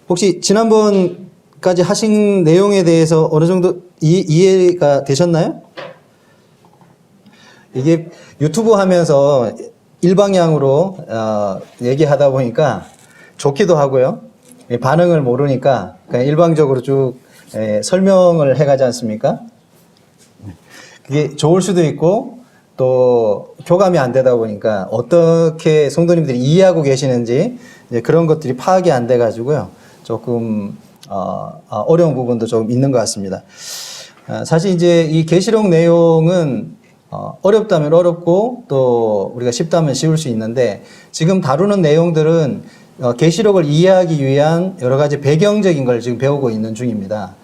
혹시 지난번까지 하신 내용에 대해서 어느 정도 이해가 되셨나요? 이게 유튜브 하면서 일방향으로 얘기하다 보니까 좋기도 하고요. 반응을 모르니까 그냥 일방적으로 쭉 설명을 해가지 않습니까? 그게 좋을 수도 있고 또 교감이 안 되다 보니까 어떻게 성도님들이 이해하고 계시는지 이제 그런 것들이 파악이 안 돼 가지고요. 조금 어려운 부분도 좀 있는 것 같습니다. 사실 이제 이 계시록 내용은 어렵다면 어렵고 또 우리가 쉽다면 쉬울 수 있는데 지금 다루는 내용들은 계시록을 이해하기 위한 여러 가지 배경적인 걸 지금 배우고 있는 중입니다.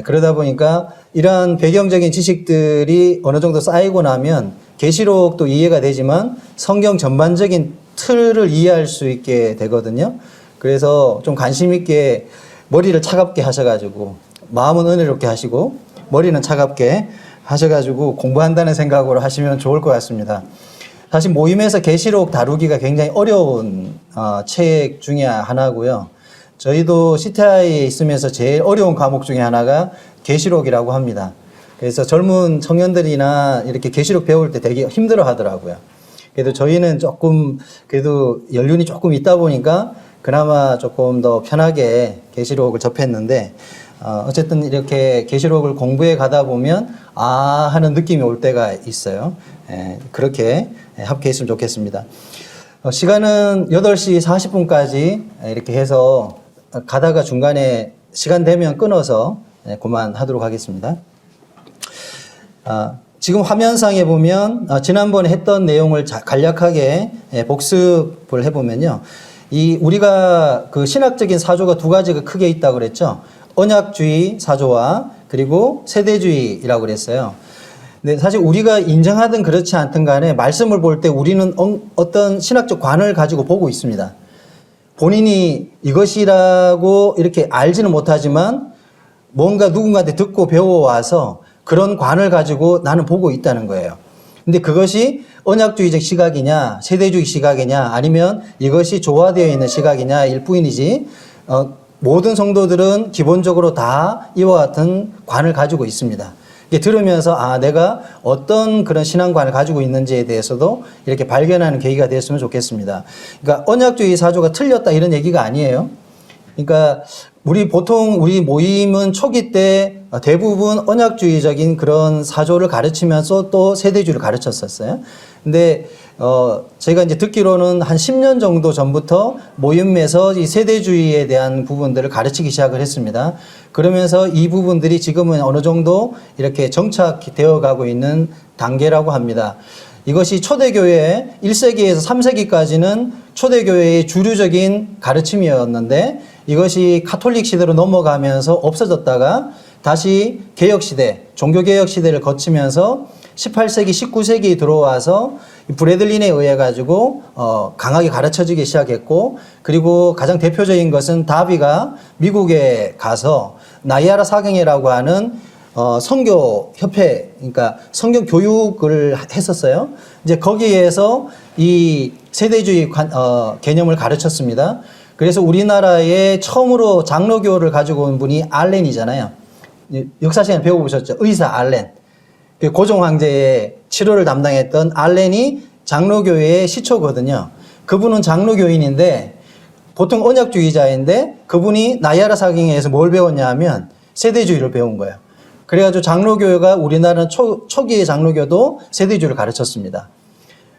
그러다 보니까 이러한 배경적인 지식들이 어느 정도 쌓이고 나면 계시록도 이해가 되지만 성경 전반적인 틀을 이해할 수 있게 되거든요. 그래서 좀 관심 있게 머리를 차갑게 하셔가지고 마음은 은혜롭게 하시고 머리는 차갑게 하셔가지고 공부한다는 생각으로 하시면 좋을 것 같습니다. 사실 모임에서 계시록 다루기가 굉장히 어려운 책 중에 하나고요. 저희도 CTI에 있으면서 제일 어려운 과목 중에 하나가 계시록이라고 합니다. 그래서 젊은 청년들이나 이렇게 계시록 배울 때 되게 힘들어 하더라고요. 그래도 저희는 조금 그래도 연륜이 조금 있다 보니까 그나마 조금 더 편하게 계시록을 접했는데 어쨌든 이렇게 계시록을 공부해 가다 보면 하는 느낌이 올 때가 있어요. 그렇게 합격했으면 좋겠습니다. 시간은 8시 40분까지 이렇게 해서 가다가 중간에 시간 되면 끊어서 그만하도록 하겠습니다. 지금 화면상에 보면 지난번에 했던 내용을 간략하게 복습을 해보면요. 우리가 그 신학적인 사조가 두 가지가 크게 있다고 그랬죠. 언약주의 사조와 그리고 세대주의라고 그랬어요. 근데 사실 우리가 인정하든 그렇지 않든 간에 말씀을 볼 때 우리는 어떤 신학적 관을 가지고 보고 있습니다. 본인이 이것이라고 이렇게 알지는 못하지만 뭔가 누군가한테 듣고 배워와서 그런 관을 가지고 나는 보고 있다는 거예요. 근데 그것이 언약주의적 시각이냐, 세대주의 시각이냐, 아니면 이것이 조화되어 있는 시각이냐 일 뿐이지, 모든 성도들은 기본적으로 다 이와 같은 관을 가지고 있습니다. 이게 들으면서 내가 어떤 그런 신앙관을 가지고 있는지에 대해서도 이렇게 발견하는 계기가 됐으면 좋겠습니다. 그러니까 언약주의 사조가 틀렸다 이런 얘기가 아니에요. 그러니까 우리 모임은 초기 때 대부분 언약주의적인 그런 사조를 가르치면서 또 세대주의를 가르쳤었어요. 근데 제가 이제 듣기로는 한 10년 정도 전부터 모임에서 이 세대주의에 대한 부분들을 가르치기 시작을 했습니다. 그러면서 이 부분들이 지금은 어느 정도 이렇게 정착되어 가고 있는 단계라고 합니다. 이것이 초대교회 1세기에서 3세기까지는 초대교회의 주류적인 가르침이었는데 이것이 카톨릭 시대로 넘어가면서 없어졌다가 다시 개혁시대, 종교개혁시대를 거치면서 18세기, 19세기에 들어와서 브래들린에 의해 가지고 강하게 가르쳐지기 시작했고 그리고 가장 대표적인 것은 다비가 미국에 가서 나이아라 사경회라고 하는 선교협회, 그러니까 성경 교육을 했었어요. 이제 거기에서 이 세대주의 개념을 가르쳤습니다. 그래서 우리나라에 처음으로 장로교를 가지고 온 분이 알렌이잖아요. 역사 시간에 배워보셨죠? 의사 알렌. 고종 황제의 치료를 담당했던 알렌이 장로교회의 시초거든요. 그분은 장로교인인데 보통 언약주의자인데 그분이 나이아라 사경회에서 뭘 배웠냐 하면 세대주의를 배운 거예요. 그래가지고 장로교회가 우리나라는 초기의 장로교도 세대주의를 가르쳤습니다.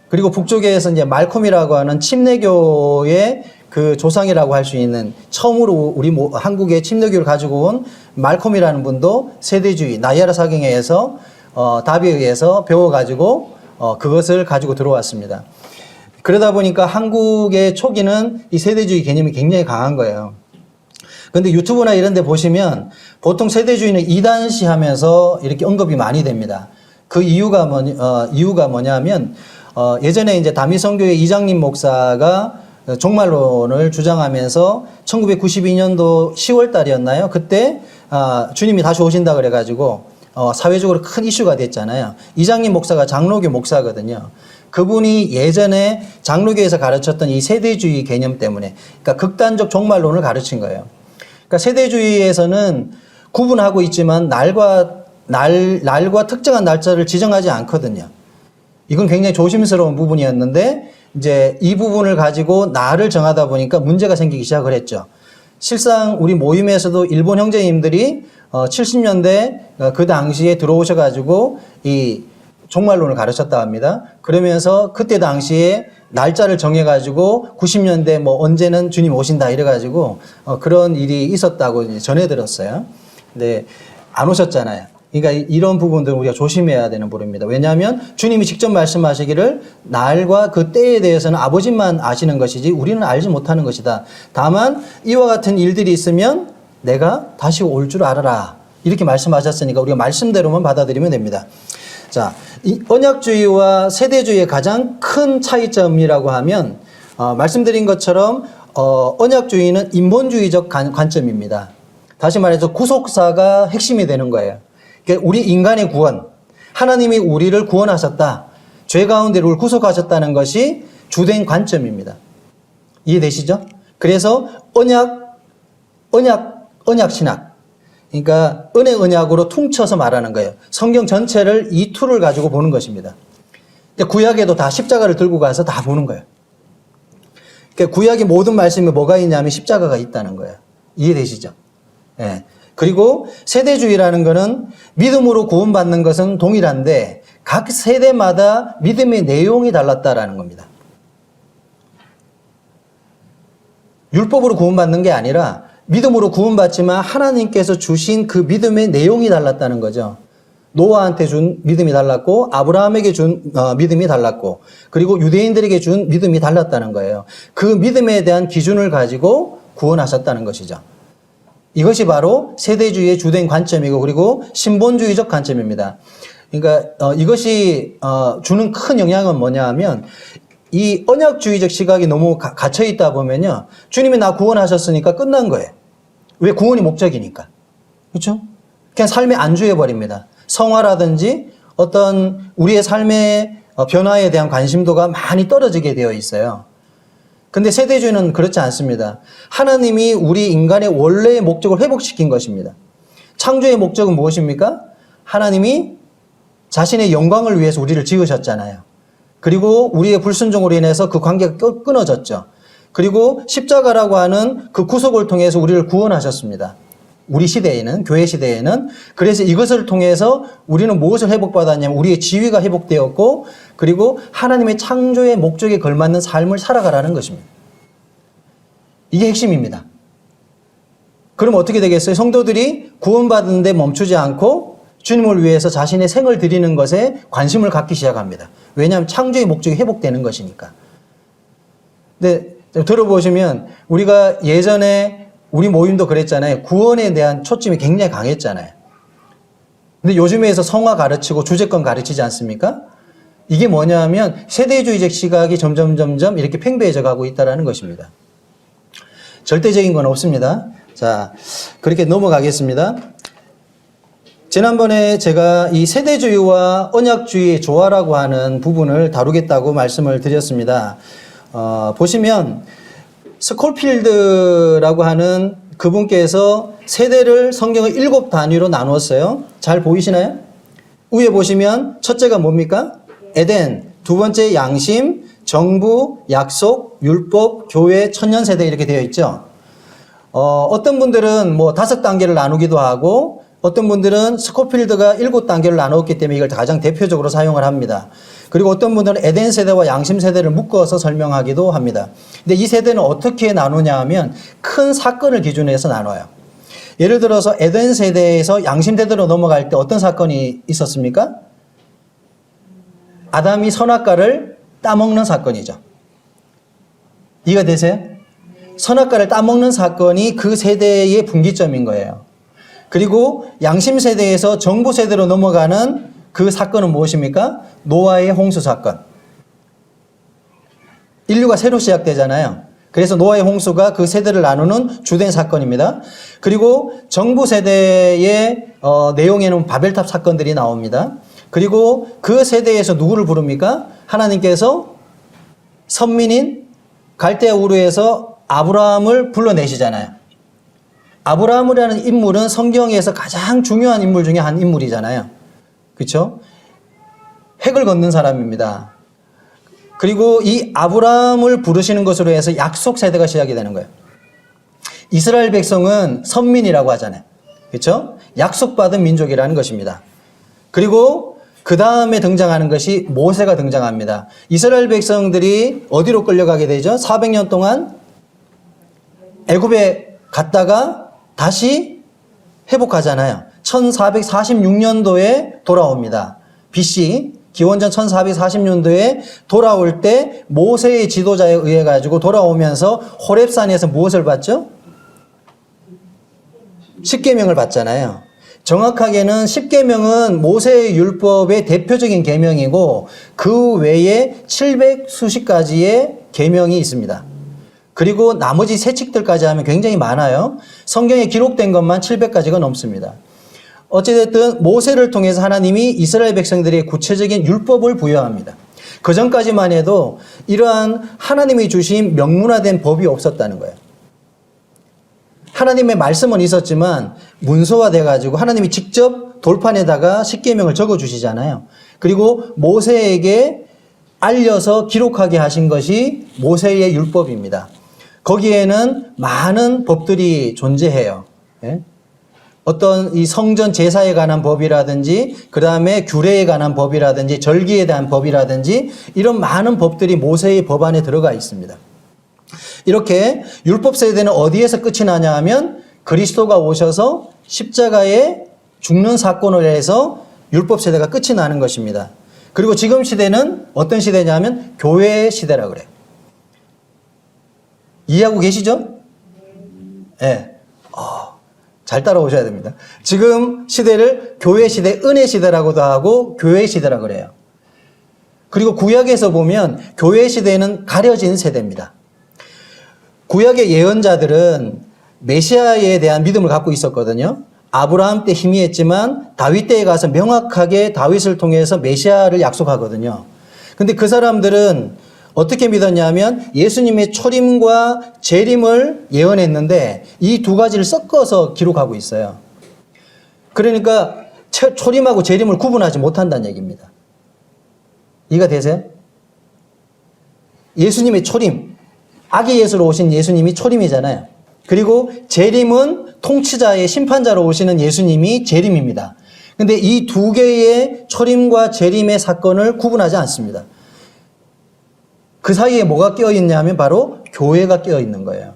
그리고 북쪽에서 이제 말콤이라고 하는 침례교의 그 조상이라고 할 수 있는 처음으로 우리 한국에 침례교를 가지고 온 말콤이라는 분도 세대주의 나이아라 사경회에서 다비에 의해서 배워가지고 그것을 가지고 들어왔습니다. 그러다 보니까 한국의 초기는 이 세대주의 개념이 굉장히 강한 거예요. 근데 유튜브나 이런 데 보시면 보통 세대주의는 이단시 하면서 이렇게 언급이 많이 됩니다. 그 이유가 뭐냐면 예전에 이제 다미성교회 이장님 목사가 종말론을 주장하면서 1992년도 10월 달이었나요? 그때 주님이 다시 오신다 그래가지고 사회적으로 큰 이슈가 됐잖아요. 이장님 목사가 장로교 목사거든요. 그분이 예전에 장로교에서 가르쳤던 이 세대주의 개념 때문에 그러니까 극단적 종말론을 가르친 거예요. 그러니까 세대주의에서는 구분하고 있지만 날과 특정한 날짜를 지정하지 않거든요. 이건 굉장히 조심스러운 부분이었는데 이제 이 부분을 가지고 날을 정하다 보니까 문제가 생기기 시작을 했죠. 실상 우리 모임에서도 일본 형제님들이 70년대 그 당시에 들어오셔가지고 이 종말론을 가르쳤다 합니다. 그러면서 그때 당시에 날짜를 정해가지고 90년대 뭐 언제는 주님 오신다 이래가지고 그런 일이 있었다고 이제 전해 들었어요. 근데 안 오셨잖아요. 그러니까 이런 부분들은 우리가 조심해야 되는 부분입니다. 왜냐하면 주님이 직접 말씀하시기를 날과 그 때에 대해서는 아버지만 아시는 것이지 우리는 알지 못하는 것이다. 다만 이와 같은 일들이 있으면 내가 다시 올 줄 알아라. 이렇게 말씀하셨으니까 우리가 말씀대로만 받아들이면 됩니다. 자, 이 언약주의와 세대주의의 가장 큰 차이점이라고 하면 말씀드린 것처럼 언약주의는 인본주의적 관점입니다. 다시 말해서 구속사가 핵심이 되는 거예요. 그러니까 우리 인간의 구원, 하나님이 우리를 구원하셨다. 죄 가운데 우리를 구속하셨다는 것이 주된 관점입니다. 이해되시죠? 그래서 언약신학. 그러니까 언약으로 퉁쳐서 말하는 거예요. 성경 전체를 이 툴을 가지고 보는 것입니다. 구약에도 다 십자가를 들고 가서 다 보는 거예요. 그러니까 구약의 모든 말씀에 뭐가 있냐면 십자가가 있다는 거예요. 이해되시죠? 예. 그리고 세대주의라는 것은 믿음으로 구원받는 것은 동일한데 각 세대마다 믿음의 내용이 달랐다라는 겁니다. 율법으로 구원받는 게 아니라 믿음으로 구원받지만 하나님께서 주신 그 믿음의 내용이 달랐다는 거죠. 노아한테 준 믿음이 달랐고 아브라함에게 준 믿음이 달랐고 그리고 유대인들에게 준 믿음이 달랐다는 거예요. 그 믿음에 대한 기준을 가지고 구원하셨다는 것이죠. 이것이 바로 세대주의의 주된 관점이고 그리고 신본주의적 관점입니다. 그러니까 이것이 주는 큰 영향은 뭐냐 하면 이 언약주의적 시각이 너무 갇혀 있다 보면요. 주님이 나 구원하셨으니까 끝난 거예요. 왜? 구원이 목적이니까. 그렇죠? 그냥 삶에 안주해 버립니다. 성화라든지 어떤 우리의 삶의 변화에 대한 관심도가 많이 떨어지게 되어 있어요. 근데 세대주의는 그렇지 않습니다. 하나님이 우리 인간의 원래의 목적을 회복시킨 것입니다. 창조의 목적은 무엇입니까? 하나님이 자신의 영광을 위해서 우리를 지으셨잖아요. 그리고 우리의 불순종으로 인해서 그 관계가 끊어졌죠. 그리고 십자가라고 하는 그 구속을 통해서 우리를 구원하셨습니다. 우리 시대에는, 교회 시대에는. 그래서 이것을 통해서 우리는 무엇을 회복받았냐면 우리의 지위가 회복되었고 그리고 하나님의 창조의 목적에 걸맞는 삶을 살아가라는 것입니다. 이게 핵심입니다. 그럼 어떻게 되겠어요? 성도들이 구원받은 데 멈추지 않고 주님을 위해서 자신의 생을 드리는 것에 관심을 갖기 시작합니다. 왜냐하면 창조의 목적이 회복되는 것이니까. 근데 들어보시면 우리가 예전에 우리 모임도 그랬잖아요. 구원에 대한 초점이 굉장히 강했잖아요. 근데 요즘에서 성화 가르치고 주제권 가르치지 않습니까? 이게 뭐냐 하면 세대주의적 시각이 점점 이렇게 팽배해져 가고 있다는 것입니다. 절대적인 건 없습니다. 자, 그렇게 넘어가겠습니다. 지난번에 제가 이 세대주의와 언약주의의 조화라고 하는 부분을 다루겠다고 말씀을 드렸습니다. 보시면 스콜필드라고 하는 그분께서 세대를 성경을 7단위로 나누었어요. 잘 보이시나요? 위에 보시면 첫째가 뭡니까? 에덴, 두 번째 양심, 정부, 약속, 율법, 교회, 천년세대 이렇게 되어 있죠. 어떤 분들은 뭐 5단계를 나누기도 하고 어떤 분들은 스코필드가 7단계를 나누었기 때문에 이걸 가장 대표적으로 사용을 합니다. 그리고 어떤 분들은 에덴 세대와 양심 세대를 묶어서 설명하기도 합니다. 근데 이 세대는 어떻게 나누냐 하면 큰 사건을 기준으로 해서 나눠요. 예를 들어서 에덴 세대에서 양심 세대로 넘어갈 때 어떤 사건이 있었습니까? 아담이 선악과를 따먹는 사건이죠. 이해가 되세요? 선악과를 따먹는 사건이 그 세대의 분기점인 거예요. 그리고 양심 세대에서 정부 세대로 넘어가는 그 사건은 무엇입니까? 노아의 홍수 사건. 인류가 새로 시작되잖아요. 그래서 노아의 홍수가 그 세대를 나누는 주된 사건입니다. 그리고 정부 세대의 내용에는 바벨탑 사건들이 나옵니다. 그리고 그 세대에서 누구를 부릅니까? 하나님께서 선민인 갈대아 우르에서 아브라함을 불러내시잖아요. 아브라함이라는 인물은 성경에서 가장 중요한 인물 중에 한 인물이잖아요. 그렇죠? 획을 걷는 사람입니다. 그리고 이 아브라함을 부르시는 것으로 해서 약속 세대가 시작이 되는 거예요. 이스라엘 백성은 선민이라고 하잖아요. 그렇죠? 약속받은 민족이라는 것입니다. 그리고 그 다음에 등장하는 것이 모세가 등장합니다. 이스라엘 백성들이 어디로 끌려가게 되죠? 400년 동안 애굽에 갔다가 다시 회복하잖아요. 1446년도에 돌아옵니다. BC 기원전 1440년도에 돌아올 때 모세의 지도자에 의해 가지고 돌아오면서 호렙산에서 무엇을 받죠? 십계명을 받잖아요. 정확하게는 십계명은 모세의 율법의 대표적인 계명이고 그 외에 700수십 가지의 계명이 있습니다. 그리고 나머지 세칙들까지 하면 굉장히 많아요. 성경에 기록된 것만 700가지가 넘습니다. 어찌됐든 모세를 통해서 하나님이 이스라엘 백성들에게 구체적인 율법을 부여합니다. 그 전까지만 해도 이러한 하나님이 주신 명문화된 법이 없었다는 거예요. 하나님의 말씀은 있었지만 문서화돼 가지고 하나님이 직접 돌판에다가 십계명을 적어 주시잖아요. 그리고 모세에게 알려서 기록하게 하신 것이 모세의 율법입니다. 거기에는 많은 법들이 존재해요. 예? 어떤 이 성전 제사에 관한 법이라든지 그 다음에 규례에 관한 법이라든지 절기에 대한 법이라든지 이런 많은 법들이 모세의 법 안에 들어가 있습니다. 이렇게 율법 세대는 어디에서 끝이 나냐 하면 그리스도가 오셔서 십자가에 죽는 사건을 해서 율법 세대가 끝이 나는 것입니다. 그리고 지금 시대는 어떤 시대냐면 교회의 시대라고 그래요. 이해하고 계시죠? 네. 잘 따라오셔야 됩니다. 지금 시대를 교회 시대, 은혜 시대라고도 하고 교회 시대라고 그래요. 그리고 구약에서 보면 교회 시대는 가려진 세대입니다. 구약의 예언자들은 메시아에 대한 믿음을 갖고 있었거든요. 아브라함 때 희미했지만 다윗 때에 가서 명확하게 다윗을 통해서 메시아를 약속하거든요. 근데 그 사람들은 어떻게 믿었냐면 예수님의 초림과 재림을 예언했는데 이 두 가지를 섞어서 기록하고 있어요. 그러니까 초림하고 재림을 구분하지 못한다는 얘기입니다. 이해가 되세요? 예수님의 초림, 아기 예수로 오신 예수님이 초림이잖아요. 그리고 재림은 통치자의 심판자로 오시는 예수님이 재림입니다. 근데 이 두 개의 초림과 재림의 사건을 구분하지 않습니다. 그 사이에 뭐가 끼어있냐 하면 바로 교회가 끼어있는 거예요.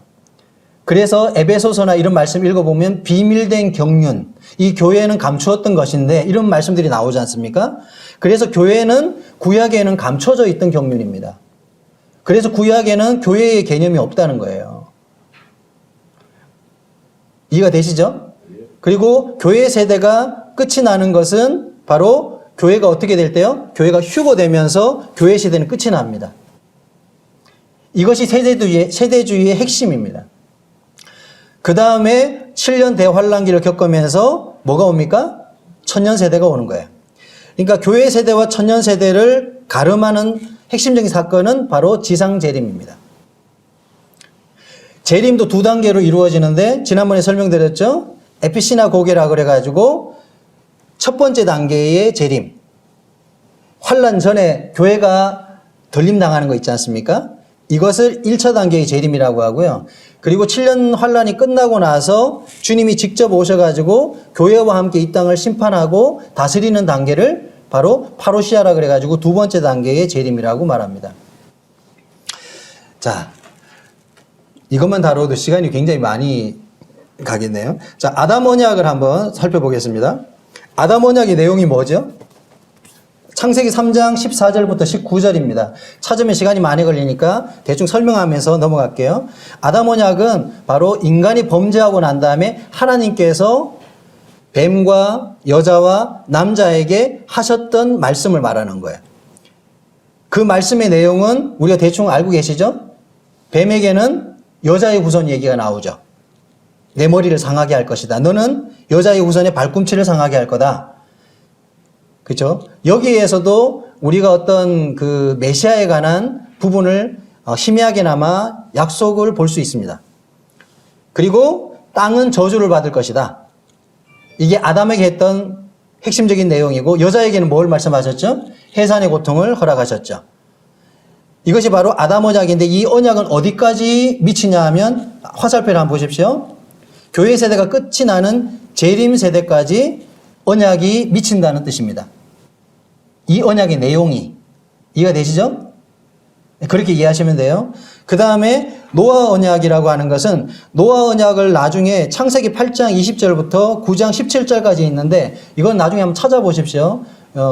그래서 에베소서나 이런 말씀 읽어보면 비밀된 경륜, 이 교회는 감추었던 것인데 이런 말씀들이 나오지 않습니까? 그래서 교회는 구약에는 감춰져 있던 경륜입니다. 그래서 구약에는 교회의 개념이 없다는 거예요. 이해가 되시죠? 그리고 교회 세대가 끝이 나는 것은 바로 교회가 어떻게 될 때요? 교회가 휴거되면서 교회 시대는 끝이 납니다. 이것이 세대주의의 핵심입니다. 그 다음에 7년 대환란기를 겪으면서 뭐가 옵니까? 천년세대가 오는 거예요. 그러니까 교회 세대와 천년세대를 가름하는 핵심적인 사건은 바로 지상재림입니다. 재림도 두 단계로 이루어지는데 지난번에 설명드렸죠? 에피시나고게라 그래가지고 첫 번째 단계의 재림. 환란 전에 교회가 덜림당하는 거 있지 않습니까? 이것을 1차 단계의 재림이라고 하고요. 그리고 7년 환란이 끝나고 나서 주님이 직접 오셔가지고 교회와 함께 이 땅을 심판하고 다스리는 단계를 바로 파루시아라 그래가지고 두 번째 단계의 재림이라고 말합니다. 자, 이것만 다뤄도 시간이 굉장히 많이 가겠네요. 자, 아담 언약을 한번 살펴보겠습니다. 아담 언약의 내용이 뭐죠? 창세기 3장 14절부터 19절입니다. 찾으면 시간이 많이 걸리니까 대충 설명하면서 넘어갈게요. 아담 언약은 바로 인간이 범죄하고 난 다음에 하나님께서 뱀과 여자와 남자에게 하셨던 말씀을 말하는 거예요. 그 말씀의 내용은 우리가 대충 알고 계시죠? 뱀에게는 여자의 후손 얘기가 나오죠. 내 머리를 상하게 할 것이다. 너는 여자의 후손의 발꿈치를 상하게 할 거다. 그렇죠? 여기에서도 우리가 어떤 그 메시아에 관한 부분을 희미하게나마 약속을 볼 수 있습니다. 그리고 땅은 저주를 받을 것이다. 이게 아담에게 했던 핵심적인 내용이고 여자에게는 뭘 말씀하셨죠? 해산의 고통을 허락하셨죠. 이것이 바로 아담 언약인데 이 언약은 어디까지 미치냐 하면 화살표를 한번 보십시오. 교회 세대가 끝이 나는 재림 세대까지 언약이 미친다는 뜻입니다. 이 언약의 내용이 이해가 되시죠? 그렇게 이해하시면 돼요. 그 다음에 노아 언약이라고 하는 것은 노아 언약을 나중에 창세기 8장 20절부터 9장 17절까지 있는데 이건 나중에 한번 찾아보십시오.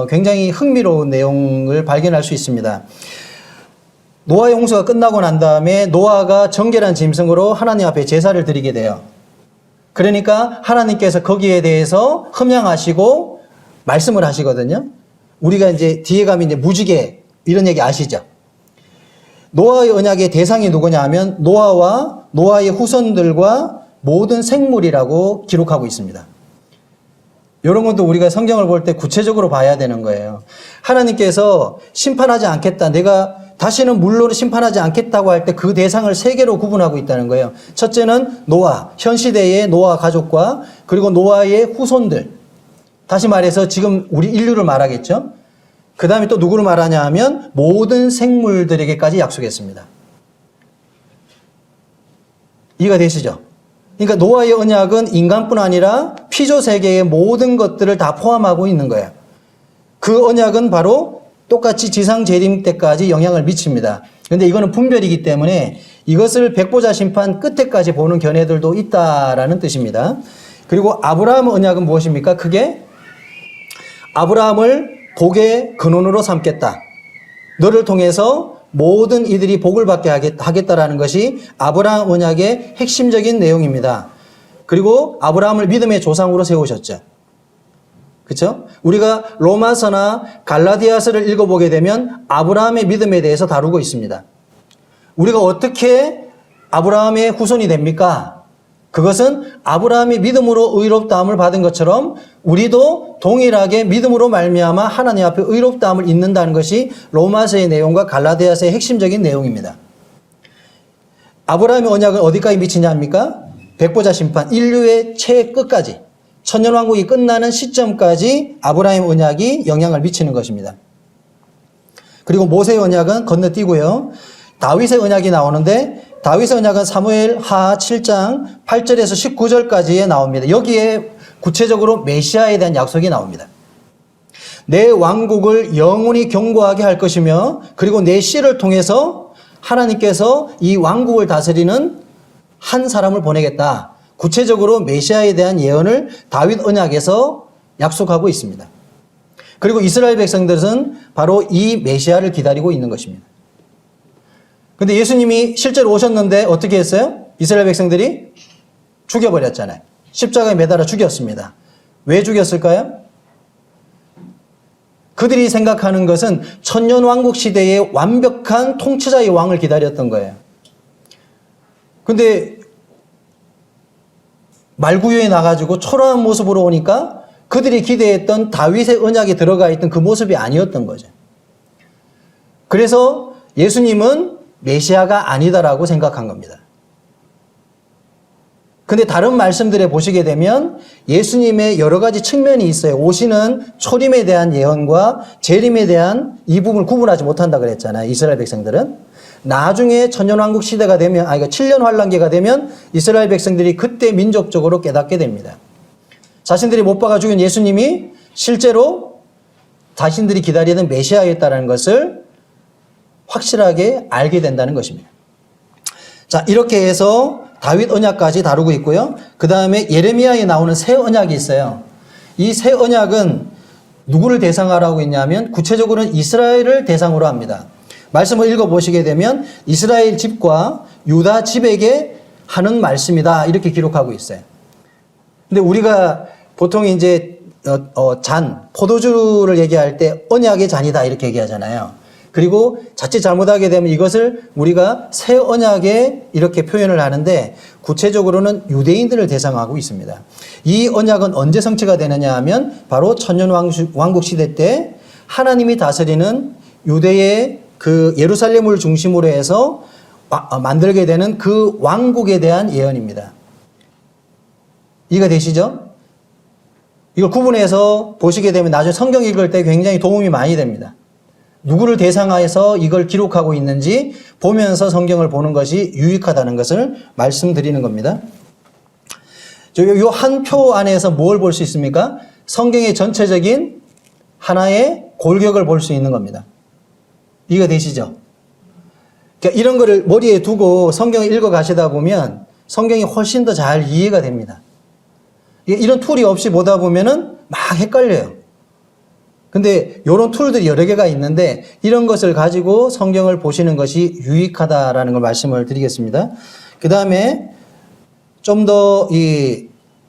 굉장히 흥미로운 내용을 발견할 수 있습니다. 노아의 홍수가 끝나고 난 다음에 노아가 정결한 짐승으로 하나님 앞에 제사를 드리게 돼요. 그러니까 하나님께서 거기에 대해서 흠양하시고 말씀을 하시거든요. 우리가 이제 뒤에 가면 이제 무지개 이런 얘기 아시죠? 노아의 언약의 대상이 누구냐 하면 노아와 노아의 후손들과 모든 생물이라고 기록하고 있습니다. 이런 것도 우리가 성경을 볼 때 구체적으로 봐야 되는 거예요. 하나님께서 심판하지 않겠다. 내가 다시는 물로 심판하지 않겠다고 할 때 그 대상을 세 개로 구분하고 있다는 거예요. 첫째는 노아, 현 시대의 노아 가족과 그리고 노아의 후손들. 다시 말해서 지금 우리 인류를 말하겠죠. 그 다음에 또 누구를 말하냐 하면 모든 생물들에게까지 약속했습니다. 이해가 되시죠? 그러니까 노아의 언약은 인간뿐 아니라 피조 세계의 모든 것들을 다 포함하고 있는 거예요. 그 언약은 바로 똑같이 지상 재림 때까지 영향을 미칩니다. 그런데 이거는 분별이기 때문에 이것을 백보자 심판 끝에까지 보는 견해들도 있다라는 뜻입니다. 그리고 아브라함 언약은 무엇입니까? 그게 아브라함을 복의 근원으로 삼겠다. 너를 통해서 모든 이들이 복을 받게 하겠다라는 것이 아브라함 언약의 핵심적인 내용입니다. 그리고 아브라함을 믿음의 조상으로 세우셨죠. 그렇죠? 우리가 로마서나 갈라디아서를 읽어보게 되면 아브라함의 믿음에 대해서 다루고 있습니다. 우리가 어떻게 아브라함의 후손이 됩니까? 그것은 아브라함이 믿음으로 의롭다함을 받은 것처럼 우리도 동일하게 믿음으로 말미암아 하나님 앞에 의롭다함을 잊는다는 것이 로마서의 내용과 갈라디아서의 핵심적인 내용입니다. 아브라함의 언약은 어디까지 미치냐 합니까? 백보자 심판, 인류의 최끝까지 천년왕국이 끝나는 시점까지 아브라함 언약이 영향을 미치는 것입니다. 그리고 모세의 언약은 건너뛰고요. 다윗의 언약이 나오는데 다윗의 언약은 사무엘 하 7장 8절에서 19절까지에 나옵니다. 여기에 구체적으로 메시아에 대한 약속이 나옵니다. 내 왕국을 영원히 견고하게 할 것이며 그리고 내 씨를 통해서 하나님께서 이 왕국을 다스리는 한 사람을 보내겠다. 구체적으로 메시아에 대한 예언을 다윗 언약에서 약속하고 있습니다. 그리고 이스라엘 백성들은 바로 이 메시아를 기다리고 있는 것입니다. 근데 예수님이 실제로 오셨는데 어떻게 했어요? 이스라엘 백성들이 죽여버렸잖아요. 십자가에 매달아 죽였습니다. 왜 죽였을까요? 그들이 생각하는 것은 천년왕국 시대의 완벽한 통치자의 왕을 기다렸던 거예요. 근데 말구유에 나가지고 초라한 모습으로 오니까 그들이 기대했던 다윗의 언약에 들어가 있던 그 모습이 아니었던 거죠. 그래서 예수님은 메시아가 아니다라고 생각한 겁니다. 근데 다른 말씀들에 보시게 되면 예수님의 여러 가지 측면이 있어요. 오시는 초림에 대한 예언과 재림에 대한 이 부분을 구분하지 못한다 그랬잖아요. 이스라엘 백성들은. 나중에 천년왕국 시대가 되면, 7년 환란기가 되면 이스라엘 백성들이 그때 민족적으로 깨닫게 됩니다. 자신들이 못 박아 죽인 예수님이 실제로 자신들이 기다리던 메시아였다는 것을 확실하게 알게 된다는 것입니다. 자, 이렇게 해서 다윗 언약까지 다루고 있고요. 그 다음에 예레미야에 나오는 새 언약이 있어요. 이 새 언약은 누구를 대상으로 하고 있냐면 구체적으로는 이스라엘을 대상으로 합니다. 말씀을 읽어보시게 되면 이스라엘 집과 유다 집에게 하는 말씀이다 이렇게 기록하고 있어요. 근데 우리가 보통 이제 포도주를 얘기할 때 언약의 잔이다 이렇게 얘기하잖아요. 그리고 자칫 잘못하게 되면 이것을 우리가 새 언약에 이렇게 표현을 하는데 구체적으로는 유대인들을 대상하고 있습니다. 이 언약은 언제 성취가 되느냐 하면 바로 천년왕국 시대 때 하나님이 다스리는 유대의 그 예루살렘을 중심으로 해서 만들게 되는 그 왕국에 대한 예언입니다. 이해가 되시죠? 이걸 구분해서 보시게 되면 나중에 성경 읽을 때 굉장히 도움이 많이 됩니다. 누구를 대상화해서 이걸 기록하고 있는지 보면서 성경을 보는 것이 유익하다는 것을 말씀드리는 겁니다. 이 한 표 안에서 뭘 볼 수 있습니까? 성경의 전체적인 하나의 골격을 볼 수 있는 겁니다. 이해가 되시죠? 그러니까 이런 거를 머리에 두고 성경을 읽어 가시다 보면 성경이 훨씬 더 잘 이해가 됩니다. 이런 툴이 없이 보다 보면은 막 헷갈려요. 근데 이런 툴들이 여러 개가 있는데 이런 것을 가지고 성경을 보시는 것이 유익하다라는 걸 말씀을 드리겠습니다. 그 다음에 좀 더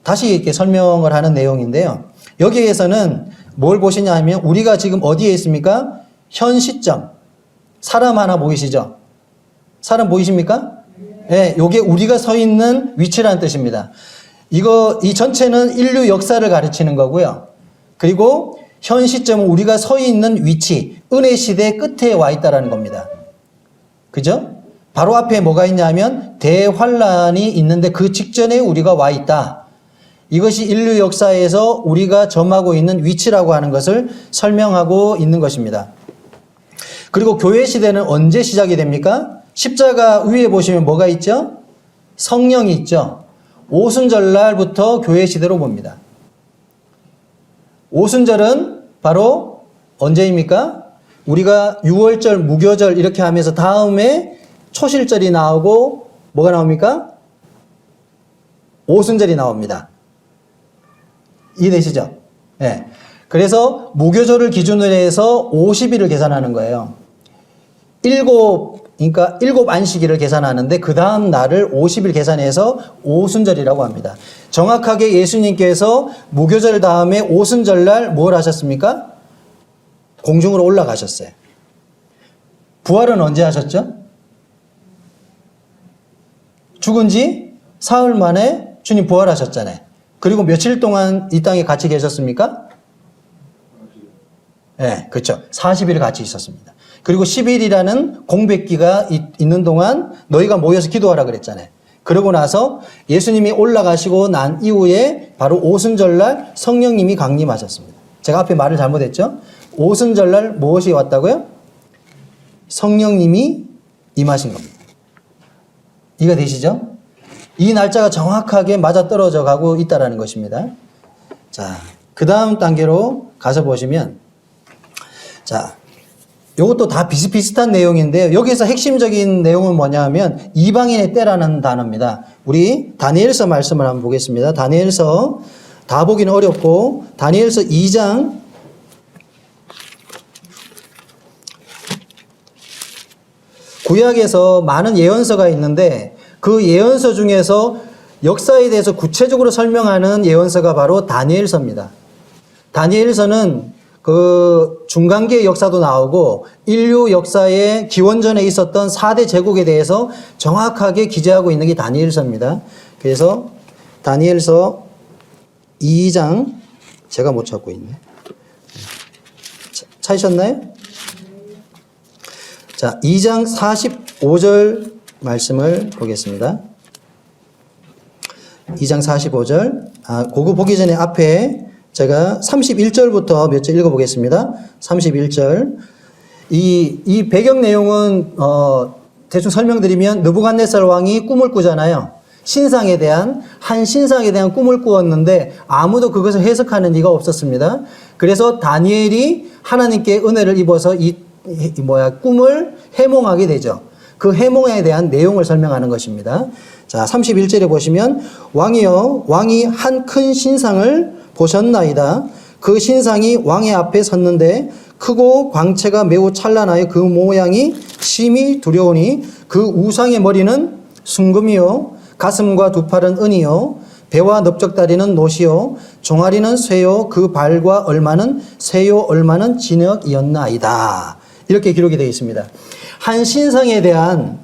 다시 이렇게 설명을 하는 내용인데요. 여기에서는 뭘 보시냐 하면 우리가 지금 어디에 있습니까? 현 시점. 사람 하나 보이시죠? 사람 보이십니까? 네, 요게 우리가 서 있는 위치라는 뜻입니다. 이 전체는 인류 역사를 가르치는 거고요. 그리고 현 시점은 우리가 서 있는 위치, 은혜 시대 끝에 와 있다라는 겁니다. 그죠? 바로 앞에 뭐가 있냐면 대환란이 있는데 그 직전에 우리가 와 있다. 이것이 인류 역사에서 우리가 점하고 있는 위치라고 하는 것을 설명하고 있는 것입니다. 그리고 교회 시대는 언제 시작이 됩니까? 십자가 위에 보시면 뭐가 있죠? 성령이 있죠. 오순절 날부터 교회 시대로 봅니다. 오순절은 바로 언제입니까? 우리가 6월절, 무교절 이렇게 하면서 다음에 초실절이 나오고 뭐가 나옵니까? 오순절이 나옵니다. 이해되시죠? 네. 그래서 무교절을 기준으로 해서 50일을 계산하는 거예요. 그러니까 7 안식일을 계산하는데 그 다음 날을 50일 계산해서 오순절이라고 합니다. 정확하게 예수님께서 무교절 다음에 오순절 날 뭘 하셨습니까? 공중으로 올라가셨어요. 부활은 언제 하셨죠? 죽은 지 사흘 만에 주님 부활하셨잖아요. 그리고 며칠 동안 이 땅에 같이 계셨습니까? 네, 그렇죠. 40일 같이 있었습니다. 그리고 10일이라는 공백기가 있는 동안 너희가 모여서 기도하라 그랬잖아요. 그러고 나서 예수님이 올라가시고 난 이후에 바로 오순절날 성령님이 강림하셨습니다. 제가 앞에 말을 잘못했죠? 오순절날 무엇이 왔다고요? 성령님이 임하신 겁니다. 이해가 되시죠? 이 날짜가 정확하게 맞아떨어져 가고 있다는 것입니다. 자, 그 다음 단계로 가서 보시면 자, 이것도 다 비슷비슷한 내용인데요. 여기서 핵심적인 내용은 뭐냐 하면 이방인의 때라는 단어입니다. 우리 다니엘서 말씀을 한번 보겠습니다. 다니엘서 다 보기는 어렵고 다니엘서 2장 구약에서 많은 예언서가 있는데 그 예언서 중에서 역사에 대해서 구체적으로 설명하는 예언서가 바로 다니엘서입니다. 다니엘서는 그 중간기의 역사도 나오고 인류 역사의 기원전에 있었던 4대 제국에 대해서 정확하게 기재하고 있는 게 다니엘서입니다. 그래서 다니엘서 2장 제가 못 찾고 있네. 찾으셨나요? 자, 2장 45절 말씀을 보겠습니다. 2장 45절. 그거 보기 전에 앞에 제가 31절부터 몇 절 읽어보겠습니다. 31절. 이 배경 내용은, 대충 설명드리면, 느부갓네살 왕이 꿈을 꾸잖아요. 한 신상에 대한 꿈을 꾸었는데, 아무도 그것을 해석하는 이가 없었습니다. 그래서 다니엘이 하나님께 은혜를 입어서 꿈을 해몽하게 되죠. 그 해몽에 대한 내용을 설명하는 것입니다. 자, 31절에 보시면, 왕이여, 왕이 한 큰 신상을 보셨나이다. 그 신상이 왕의 앞에 섰는데 크고 광채가 매우 찬란하여 그 모양이 심히 두려우니 그 우상의 머리는 순금이요 가슴과 두 팔은 은이요 배와 넓적다리는 노시요 종아리는 쇠요 그 발과 얼마는 쇠요 얼마는 진흙이었나이다. 이렇게 기록이 되어 있습니다. 한 신상에 대한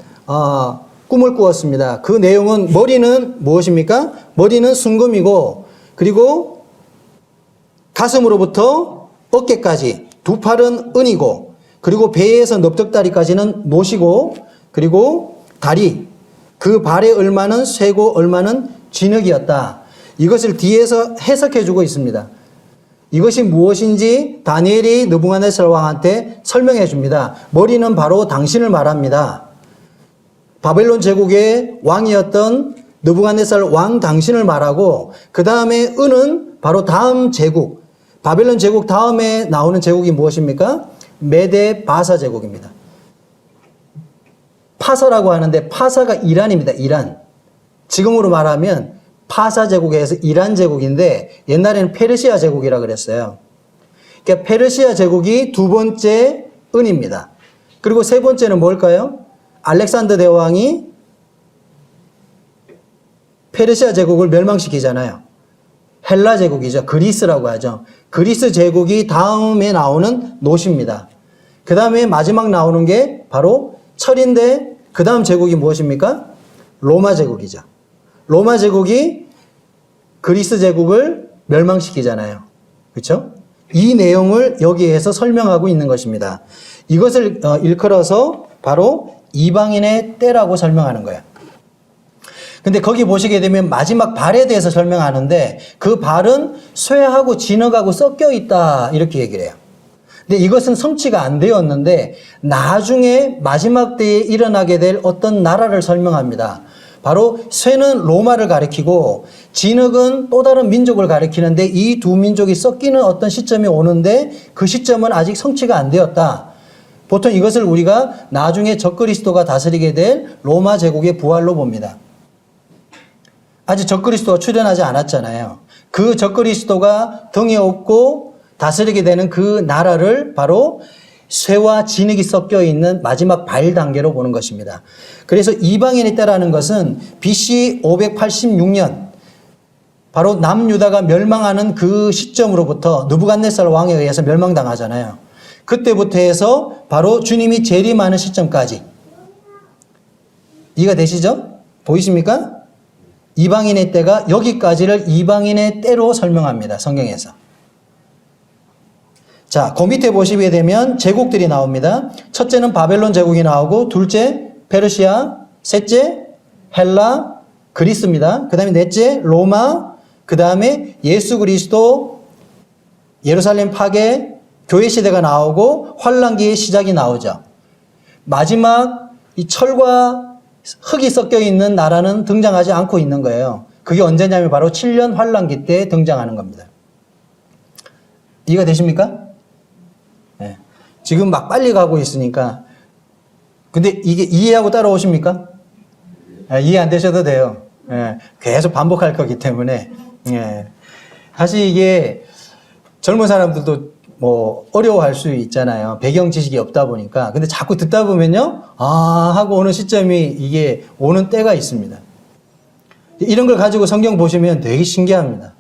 꿈을 꾸었습니다. 그 내용은 머리는 무엇입니까? 머리는 순금이고 그리고 가슴으로부터 어깨까지 두 팔은 은이고 그리고 배에서 넓적다리까지는 노시고 그리고 다리 그 발의 얼마는 쇠고 얼마는 진흙이었다. 이것을 뒤에서 해석해주고 있습니다. 이것이 무엇인지 다니엘이 느부갓네살 왕한테 설명해 줍니다. 머리는 바로 당신을 말합니다. 바벨론 제국의 왕이었던 느부갓네살 왕 당신을 말하고, 그 다음에 은은 바로 다음 제국, 바벨론 제국 다음에 나오는 제국이 무엇입니까? 메데 바사 제국입니다. 파사라고 하는데 파사가 이란입니다. 이란. 지금으로 말하면 파사 제국에서 이란 제국인데 옛날에는 페르시아 제국이라 그랬어요. 그러니까 페르시아 제국이 두 번째 은입니다. 그리고 세 번째는 뭘까요? 알렉산더 대왕이 페르시아 제국을 멸망시키잖아요. 헬라 제국이죠. 그리스라고 하죠. 그리스 제국이 다음에 나오는 노시입니다. 그 다음에 마지막 나오는 게 바로 철인데, 그 다음 제국이 무엇입니까? 로마 제국이죠. 로마 제국이 그리스 제국을 멸망시키잖아요. 그렇죠? 이 내용을 여기에서 설명하고 있는 것입니다. 이것을 일컬어서 바로 이방인의 때라고 설명하는 거예요. 근데 거기 보시게 되면 마지막 발에 대해서 설명하는데, 그 발은 쇠하고 진흙하고 섞여 있다 이렇게 얘기를 해요. 근데 이것은 성취가 안 되었는데 나중에 마지막 때에 일어나게 될 어떤 나라를 설명합니다. 바로 쇠는 로마를 가리키고 진흙은 또 다른 민족을 가리키는데, 이 두 민족이 섞이는 어떤 시점이 오는데 그 시점은 아직 성취가 안 되었다. 보통 이것을 우리가 나중에 적그리스도가 다스리게 될 로마 제국의 부활로 봅니다. 아직 적그리스도가 출현하지 않았잖아요. 그 적그리스도가 등에 업고 다스리게 되는 그 나라를 바로 쇠와 진흙이 섞여 있는 마지막 발 단계로 보는 것입니다. 그래서 이방인의 때라는 것은 BC 586년 바로 남유다가 멸망하는 그 시점으로부터 느부갓네살 왕에 의해서 멸망당하잖아요. 그때부터 해서 바로 주님이 재림하는 시점까지. 이해가 되시죠? 보이십니까? 이방인의 때가 여기까지를 이방인의 때로 설명합니다. 성경에서. 자, 그 밑에 보시게 되면 제국들이 나옵니다. 첫째는 바벨론 제국이 나오고, 둘째 페르시아, 셋째 헬라, 그리스입니다. 그 다음에 넷째 로마, 그 다음에 예수 그리스도, 예루살렘 파괴, 교회 시대가 나오고 환란기의 시작이 나오죠. 마지막 이 철과 흙이 섞여 있는 나라는 등장하지 않고 있는 거예요. 그게 언제냐면 바로 7년 환란기 때 등장하는 겁니다. 이해가 되십니까? 네. 지금 막 빨리 가고 있으니까. 근데 이게 이해하고 따라오십니까? 네, 이해 안 되셔도 돼요. 네. 계속 반복할 거기 때문에. 네. 사실 이게 젊은 사람들도 뭐 어려워할 수 있잖아요. 배경 지식이 없다 보니까. 근데 자꾸 듣다 보면요, 아 하고 오는 시점이 이게 오는 때가 있습니다. 이런 걸 가지고 성경 보시면 되게 신기합니다.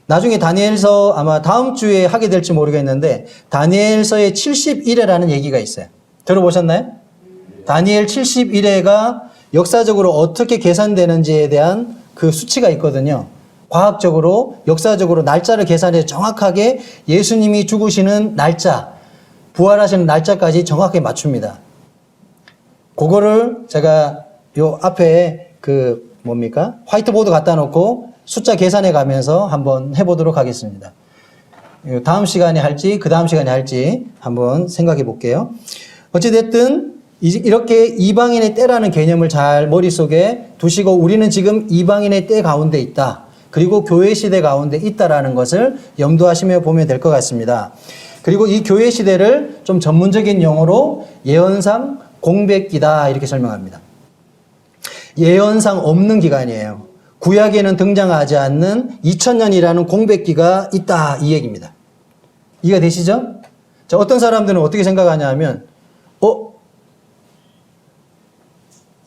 나중에 다니엘서 아마 다음 주에 하게 될지 모르겠는데 다니엘서의 71회라는 얘기가 있어요. 들어보셨나요? 다니엘 71회가 역사적으로 어떻게 계산되는지에 대한 그 수치가 있거든요. 과학적으로, 역사적으로 날짜를 계산해서 정확하게 예수님이 죽으시는 날짜, 부활하시는 날짜까지 정확하게 맞춥니다. 그거를 제가 요 앞에 그 뭡니까? 화이트보드 갖다 놓고 숫자 계산해 가면서 한번 해보도록 하겠습니다. 다음 시간에 할지 그 다음 시간에 할지 한번 생각해 볼게요. 어찌됐든 이렇게 이방인의 때라는 개념을 잘 머릿속에 두시고, 우리는 지금 이방인의 때 가운데 있다. 그리고 교회 시대 가운데 있다라는 것을 염두하시며 보면 될 것 같습니다. 그리고 이 교회 시대를 좀 전문적인 용어로 예언상 공백기다 이렇게 설명합니다. 예언상 없는 기간이에요. 구약에는 등장하지 않는 2000년이라는 공백기가 있다 이 얘기입니다. 이해가 되시죠? 자, 어떤 사람들은 어떻게 생각하냐면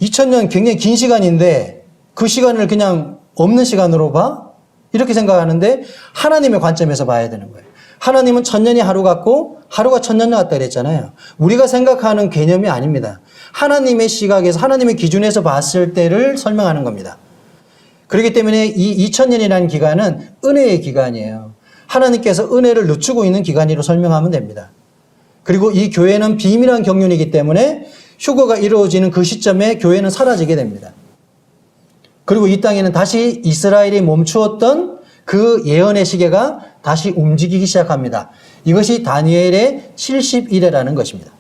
2000년 굉장히 긴 시간인데 그 시간을 그냥 없는 시간으로 봐? 이렇게 생각하는데 하나님의 관점에서 봐야 되는 거예요. 하나님은 1000년이 하루 같고 하루가 1000년 같다 그랬잖아요. 우리가 생각하는 개념이 아닙니다. 하나님의 시각에서, 하나님의 기준에서 봤을 때를 설명하는 겁니다. 그렇기 때문에 이 2000년이라는 기간은 은혜의 기간이에요. 하나님께서 은혜를 늦추고 있는 기간으로 설명하면 됩니다. 그리고 이 교회는 비밀한 경륜이기 때문에 휴거가 이루어지는 그 시점에 교회는 사라지게 됩니다. 그리고 이 땅에는 다시 이스라엘이 멈추었던 그 예언의 시계가 다시 움직이기 시작합니다. 이것이 다니엘의 70일이라는 것입니다.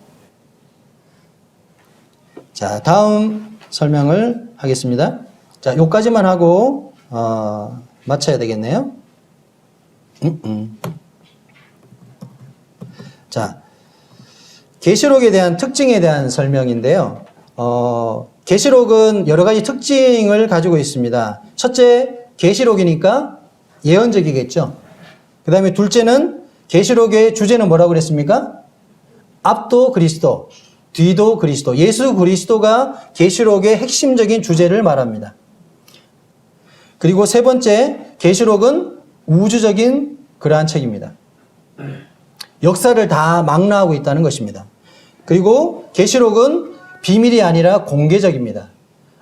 자, 다음 설명을 하겠습니다. 자, 요까지만 하고 마쳐야 되겠네요. 자, 계시록에 대한 특징에 대한 설명인데요. 계시록은 여러 가지 특징을 가지고 있습니다. 첫째, 계시록이니까 예언적이겠죠. 그 다음에 둘째는 계시록의 주제는 뭐라고 그랬습니까? 앞도 그리스도, 뒤도 그리스도. 예수 그리스도가 계시록의 핵심적인 주제를 말합니다. 그리고 세 번째, 계시록은 우주적인 그러한 책입니다. 역사를 다 망라하고 있다는 것입니다. 그리고 계시록은 비밀이 아니라 공개적입니다.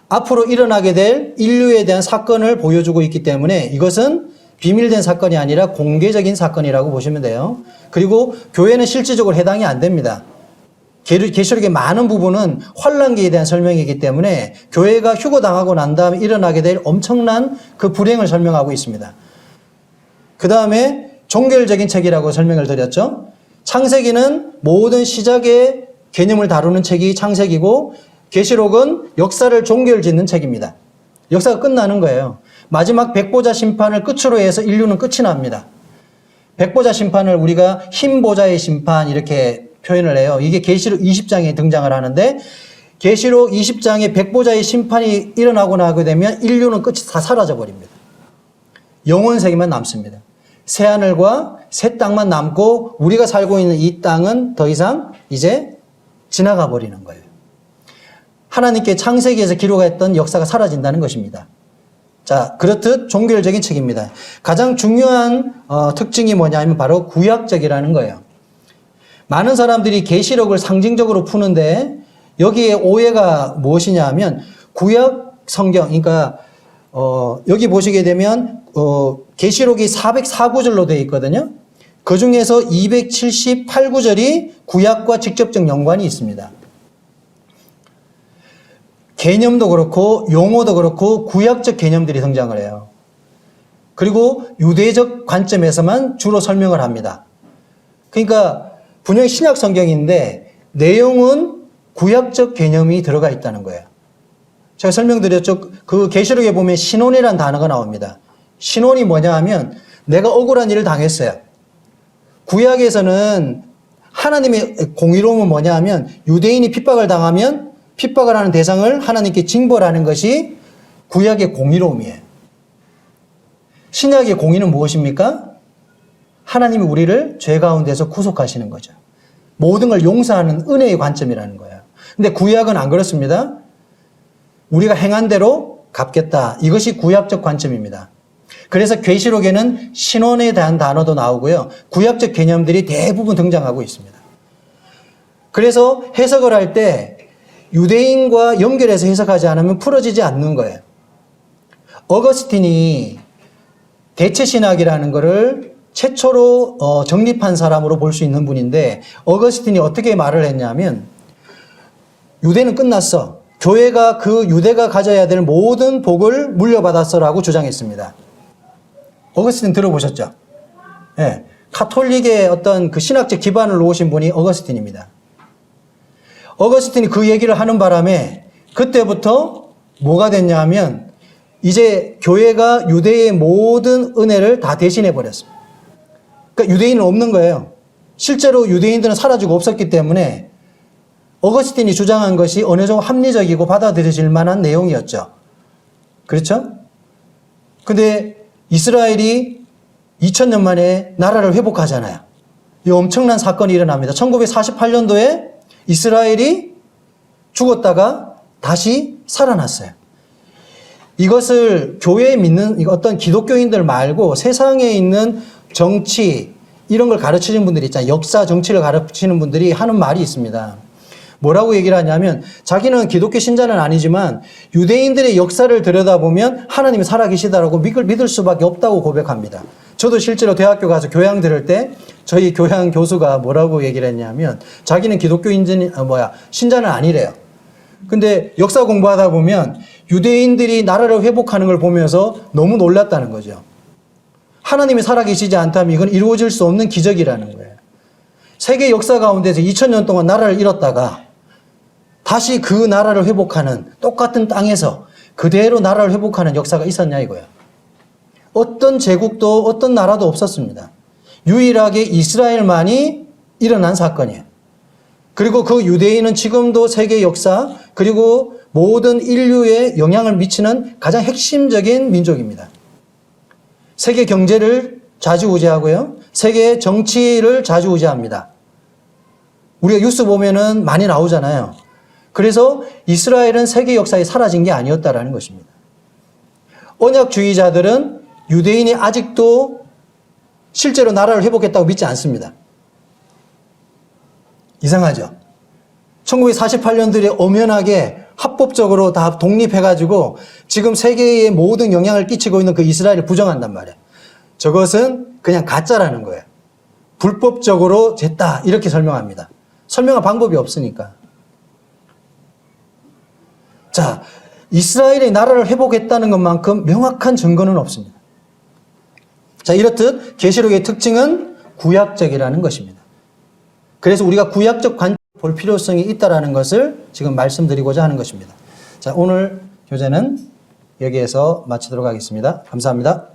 앞으로 일어나게 될 인류에 대한 사건을 보여주고 있기 때문에 이것은 비밀된 사건이 아니라 공개적인 사건이라고 보시면 돼요. 그리고 교회는 실질적으로 해당이 안 됩니다. 계시록의 많은 부분은 환란기에 대한 설명이기 때문에 교회가 휴거당하고 난 다음에 일어나게 될 엄청난 그 불행을 설명하고 있습니다. 그 다음에 종결적인 책이라고 설명을 드렸죠. 창세기는 모든 시작의 개념을 다루는 책이 창세기고 계시록은 역사를 종결짓는 책입니다. 역사가 끝나는 거예요. 마지막 백보자 심판을 끝으로 해서 인류는 끝이 납니다. 백보자 심판을 우리가 흰 보자의 심판 이렇게 표현을 해요. 이게 계시록 20장에 등장을 하는데 계시록 20장에 백보자의 심판이 일어나고 나게 되면 인류는 끝이 다 사라져 버립니다. 영원 세계만 남습니다. 새하늘과 새 땅만 남고 우리가 살고 있는 이 땅은 더 이상 이제 지나가 버리는 거예요. 하나님께 창세기에서 기록했던 역사가 사라진다는 것입니다. 자, 그렇듯 종교적인 책입니다. 가장 중요한 특징이 뭐냐면 바로 구약적이라는 거예요. 많은 사람들이 계시록을 상징적으로 푸는데 여기에 오해가 무엇이냐 하면 구약 성경, 그러니까 여기 보시게 되면 계시록이 404구절로 되어 있거든요. 그 중에서 278구절이 구약과 직접적 연관이 있습니다. 개념도 그렇고 용어도 그렇고 구약적 개념들이 등장을 해요. 그리고 유대적 관점에서만 주로 설명을 합니다. 그러니까 분명히 신약 성경인데 내용은 구약적 개념이 들어가 있다는 거예요. 제가 설명드렸죠. 그 계시록에 보면 신혼이라는 단어가 나옵니다. 신혼이 뭐냐 하면 내가 억울한 일을 당했어요. 구약에서는 하나님의 공의로움은 뭐냐 하면 유대인이 핍박을 당하면 핍박을 하는 대상을 하나님께 징벌하는 것이 구약의 공의로움이에요. 신약의 공의는 무엇입니까? 하나님이 우리를 죄 가운데서 구속하시는 거죠. 모든 걸 용서하는 은혜의 관점이라는 거예요. 근데 구약은 안 그렇습니다. 우리가 행한 대로 갚겠다. 이것이 구약적 관점입니다. 그래서 계시록에는 신혼에 대한 단어도 나오고요. 구약적 개념들이 대부분 등장하고 있습니다. 그래서 해석을 할 때 유대인과 연결해서 해석하지 않으면 풀어지지 않는 거예요. 어거스틴이 대체신학이라는 것을 최초로 정립한 사람으로 볼 수 있는 분인데 어거스틴이 어떻게 말을 했냐면 유대는 끝났어. 교회가 그 유대가 가져야 될 모든 복을 물려받았어라고 주장했습니다. 어거스틴 들어보셨죠? 네. 카톨릭의 어떤 그 신학적 기반을 놓으신 분이 어거스틴입니다. 어거스틴이 그 얘기를 하는 바람에 그때부터 뭐가 됐냐 하면 이제 교회가 유대의 모든 은혜를 다 대신해 버렸습니다. 그러니까 유대인은 없는 거예요. 실제로 유대인들은 사라지고 없었기 때문에 어거스틴이 주장한 것이 어느 정도 합리적이고 받아들여질 만한 내용이었죠. 그렇죠? 근데 이스라엘이 2000년 만에 나라를 회복하잖아요. 이 엄청난 사건이 일어납니다. 1948년도에 이스라엘이 죽었다가 다시 살아났어요. 이것을 교회에 믿는 어떤 기독교인들 말고 세상에 있는 정치 이런 걸 가르치는 분들이 있잖아요. 역사 정치를 가르치는 분들이 하는 말이 있습니다. 뭐라고 얘기를 하냐면 자기는 기독교 신자는 아니지만 유대인들의 역사를 들여다보면 하나님이 살아계시다라고 믿을 수밖에 없다고 고백합니다. 저도 실제로 대학교 가서 교양 들을 때 저희 교양 교수가 뭐라고 얘기를 했냐면 자기는 기독교 신자는 아니래요. 근데 역사 공부하다 보면 유대인들이 나라를 회복하는 걸 보면서 너무 놀랐다는 거죠. 하나님이 살아계시지 않다면 이건 이루어질 수 없는 기적이라는 거예요. 세계 역사 가운데서 2000년 동안 나라를 잃었다가 다시 그 나라를 회복하는, 똑같은 땅에서 그대로 나라를 회복하는 역사가 있었냐 이거예요. 어떤 제국도 어떤 나라도 없었습니다. 유일하게 이스라엘만이 일어난 사건이에요. 그리고 그 유대인은 지금도 세계 역사 그리고 모든 인류에 영향을 미치는 가장 핵심적인 민족입니다. 세계 경제를 좌지우지하고요. 세계 정치를 좌지우지합니다. 우리가 뉴스 보면은 많이 나오잖아요. 그래서 이스라엘은 세계 역사에 사라진 게 아니었다라는 것입니다. 언약주의자들은 유대인이 아직도 실제로 나라를 회복했다고 믿지 않습니다. 이상하죠? 1948년들이 엄연하게 합법적으로 다 독립해가지고 지금 세계에 모든 영향을 끼치고 있는 그 이스라엘을 부정한단 말이에요. 저것은 그냥 가짜라는 거예요. 불법적으로 됐다 이렇게 설명합니다. 설명할 방법이 없으니까. 자, 이스라엘이 나라를 회복했다는 것만큼 명확한 증거는 없습니다. 자, 이렇듯 계시록의 특징은 구약적이라는 것입니다. 그래서 우리가 구약적 관점을 볼 필요성이 있다는 것을 지금 말씀드리고자 하는 것입니다. 자, 오늘 교재는 여기에서 마치도록 하겠습니다. 감사합니다.